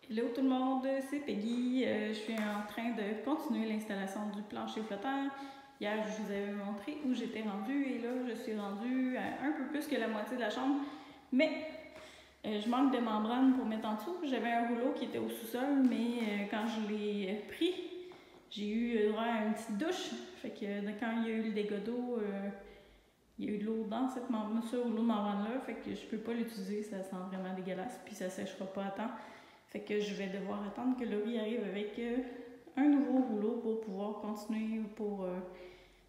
Hello tout le monde, c'est Peggy. Je suis en train de continuer l'installation du plancher flottant. Hier, je vous avais montré où j'étais rendue et là, je suis rendue à un peu plus que la moitié de la chambre. Mais je manque de membrane pour mettre en dessous. J'avais un rouleau qui était au sous-sol, mais quand je l'ai pris, j'ai eu droit à une petite douche. Fait que quand il y a eu le dégât d'eau, il y a eu de l'eau dans ce rouleau de membrane-là. Fait que je peux pas l'utiliser, ça sent vraiment dégueulasse, puis ça sèchera pas à temps. Fait que je vais devoir attendre que Laurie arrive avec un nouveau rouleau pour pouvoir continuer pour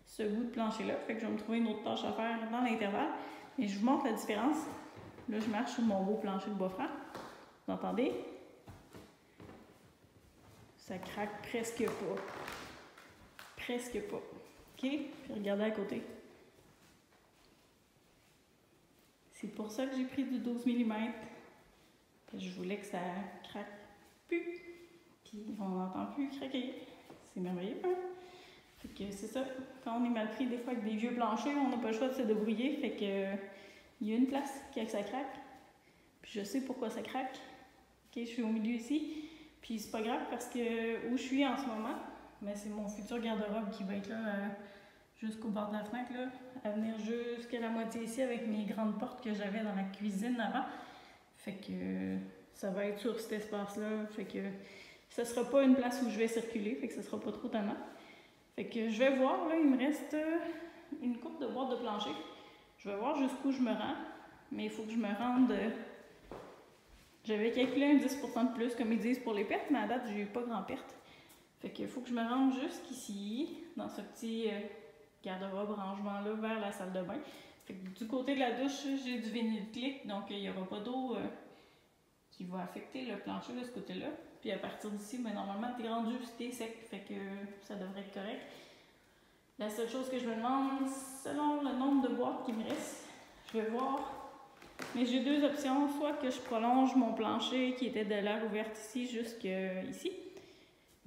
ce bout de plancher-là. Fait que je vais me trouver une autre tâche à faire dans l'intervalle. Et je vous montre la différence. Là, je marche sur mon beau plancher de bois franc. Vous entendez? Ça craque presque pas. Presque pas. OK? Puis regardez à côté. C'est pour ça que j'ai pris du 12 mm. Je voulais que ça craque plus, puis on n'entend plus craquer. C'est merveilleux, hein? Fait que c'est ça, quand on est mal pris des fois avec des vieux planchers, on n'a pas le choix de se débrouiller, fait que il y a une place qui ça craque, puis je sais pourquoi ça craque. Ok, je suis au milieu ici, puis c'est pas grave parce que où je suis en ce moment, mais c'est mon futur garde-robe qui va être là jusqu'au bord de la fenêtre, là, à venir jusqu'à la moitié ici avec mes grandes portes que j'avais dans la cuisine avant. Fait que ça va être sur cet espace-là. Fait que ça sera pas une place où je vais circuler. Fait que ça sera pas trop tannant. Fait que je vais voir, là, il me reste une coupe de boîtes de plancher. Je vais voir jusqu'où je me rends. Mais il faut que je me rende. J'avais calculé un 10% de plus, comme ils disent pour les pertes, mais à date, j'ai eu pas grand perte. Fait qu'il faut que je me rende jusqu'ici, dans ce petit garde-robe rangement-là, vers la salle de bain. Fait que du côté de la douche, j'ai du vinyle clic, donc il n'y aura pas d'eau qui va affecter le plancher de ce côté-là. Puis à partir d'ici, ben, normalement, t'es rendu, t'es sec, fait que ça devrait être correct. La seule chose que je me demande, selon le nombre de boîtes qui me reste, je vais voir. Mais j'ai deux options, soit que je prolonge mon plancher qui était de l'air ouverte ici jusqu'ici.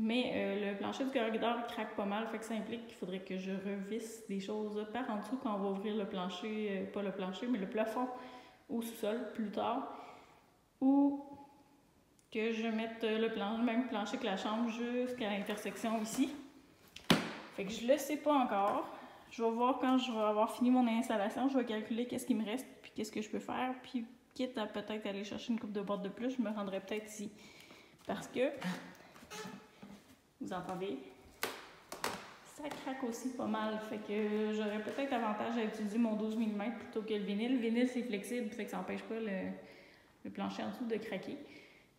Mais le plancher du corridor craque pas mal, fait que ça implique qu'il faudrait que je revisse des choses par en dessous quand on va ouvrir le plancher, pas le plancher, mais le plafond au sous-sol plus tard. Ou que je mette le même plancher que la chambre jusqu'à l'intersection ici. Fait que je le sais pas encore. Je vais voir quand je vais avoir fini mon installation, je vais calculer qu'est-ce qui me reste, puis qu'est-ce que je peux faire, puis quitte à peut-être aller chercher une coupe de boîtes de plus, je me rendrai peut-être ici. Parce que vous entendez? Ça craque aussi pas mal, fait que j'aurais peut-être avantage à utiliser mon 12 mm plutôt que le vinyle. Le vinyle, c'est flexible, fait que ça n'empêche pas le plancher en dessous de craquer.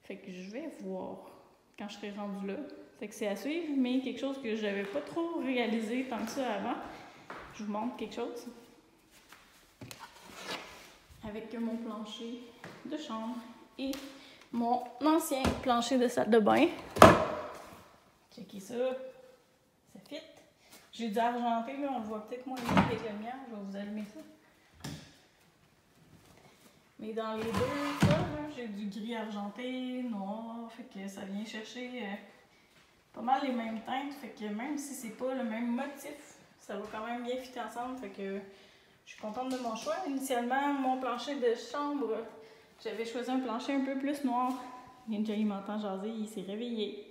Fait que je vais voir quand je serai rendue là. Fait que c'est à suivre, mais quelque chose que j'avais pas trop réalisé tant que ça avant. Je vous montre quelque chose. Avec mon plancher de chambre et mon ancien plancher de salle de bain. Checkez ça. Ça fit. J'ai du argenté, là, on le voit peut-être moins bien avec la lumière. Je vais vous allumer ça. Mais dans les deux cas, j'ai du gris argenté, noir, fait que ça vient chercher pas mal les mêmes teintes. Fait que même si c'est pas le même motif, ça va quand même bien fitter ensemble. Fait que je suis contente de mon choix. Initialement, mon plancher de chambre, j'avais choisi un plancher un peu plus noir. Ninja, il m'entend jaser, il s'est réveillé.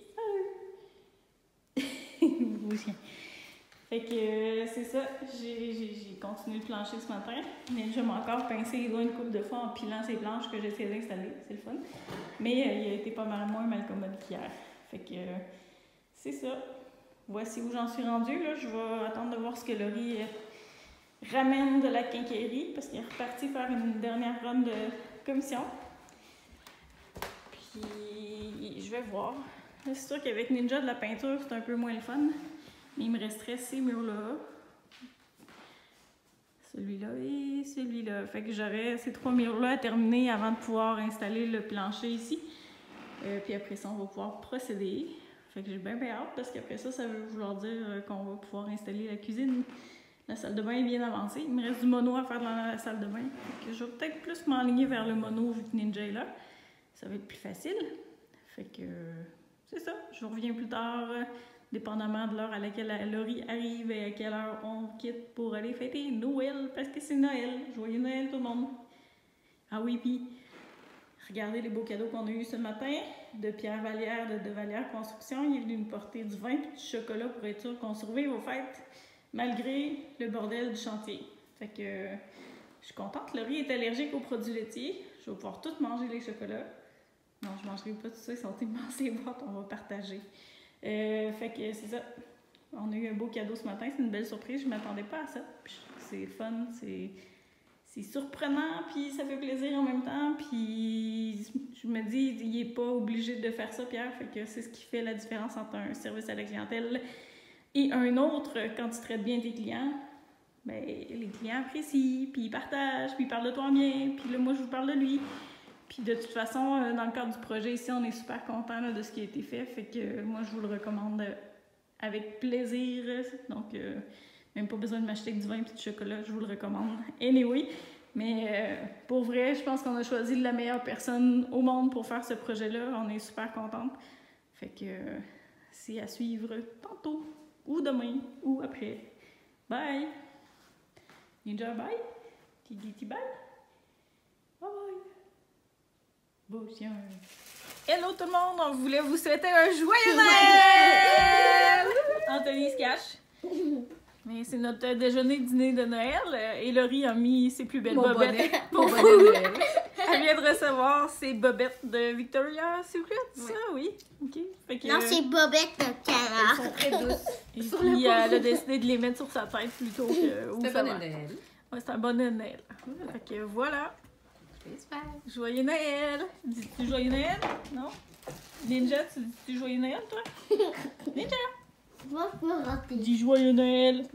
Fait que c'est ça, j'ai continué le plancher ce matin. Ninja m'a encore pincé les doigts une couple de fois en pilant ces planches que j'essaie d'installer, c'est le fun. Mais il a été pas mal moins malcommode qu'hier. Fait que c'est ça. Voici où j'en suis rendue. Là. Je vais attendre de voir ce que Laurie ramène de la quincaillerie parce qu'il est reparti faire une dernière run de commission. Puis je vais voir. C'est sûr qu'avec Ninja de la peinture, c'est un peu moins le fun. Mais il me resterait ces murs-là. Celui-là et celui-là. Fait que j'aurais ces trois murs-là à terminer avant de pouvoir installer le plancher ici. Puis après ça, on va pouvoir procéder. Fait que j'ai bien hâte parce qu'après ça, ça veut vouloir dire qu'on va pouvoir installer la cuisine. La salle de bain est bien avancée. Il me reste du mono à faire dans la salle de bain. Fait que je vais peut-être plus m'enligner vers le mono vu que Ninja est là. Ça va être plus facile. Fait que c'est ça. Je reviens plus tard, dépendamment de l'heure à laquelle Laurie arrive et à quelle heure on quitte pour aller fêter Noël parce que c'est Noël. Joyeux Noël tout le monde. Ah oui, puis regardez les beaux cadeaux qu'on a eus ce matin de Pierre Vallière de Vallière Construction. Il est venu nous porter du vin et du chocolat pour être sûr qu'on survive aux fêtes malgré le bordel du chantier. Fait que je suis contente. Laurie est allergique aux produits laitiers. Je vais pouvoir tout manger les chocolats. Non, je ne mangerai pas tout ça. Ils sont immenses les boîtes. On va partager. Fait que c'est ça. On a eu un beau cadeau ce matin. C'est une belle surprise. Je ne m'attendais pas à ça. C'est fun. C'est surprenant, puis ça fait plaisir en même temps, puis je me dis, il n'est pas obligé de faire ça, Pierre, fait que c'est ce qui fait la différence entre un service à la clientèle et un autre. Quand tu traites bien tes clients, ben, les clients apprécient, puis ils partagent, puis ils parlent de toi bien, puis là, moi, je vous parle de lui. Puis de toute façon, dans le cadre du projet ici, on est super content de ce qui a été fait, fait que moi, je vous le recommande avec plaisir, donc... même pas besoin de m'acheter du vin et du chocolat, je vous le recommande. Anyway, mais pour vrai, je pense qu'on a choisi la meilleure personne au monde pour faire ce projet-là. On est super contente. Fait que c'est à suivre tantôt, ou demain, ou après. Bye! Ninja, bye! Tigiti, bye! Bye bye! Boussion! Hello tout le monde! On voulait vous souhaiter un joyeux Noël! Anthony se cache. Mais c'est notre déjeuner-dîner de Noël. Et Laurie a mis ses plus belles bobettes pour vous. Elle vient de recevoir ses bobettes de Victoria's Secret, ça, oui. OK. Fait que, non, c'est bobettes de canard. Elles sont très douces. Et puis, elle a décidé de les mettre sur sa tête plutôt que... C'est un bon Noël. Ouais, c'est un bon Noël. Fait que voilà. J'espère. Joyeux Noël. Dis-tu Joyeux Noël? Non? Ninja, tu dis-tu Joyeux Noël, toi? Ninja! Moi, je peux rater. Dis Joyeux Noël.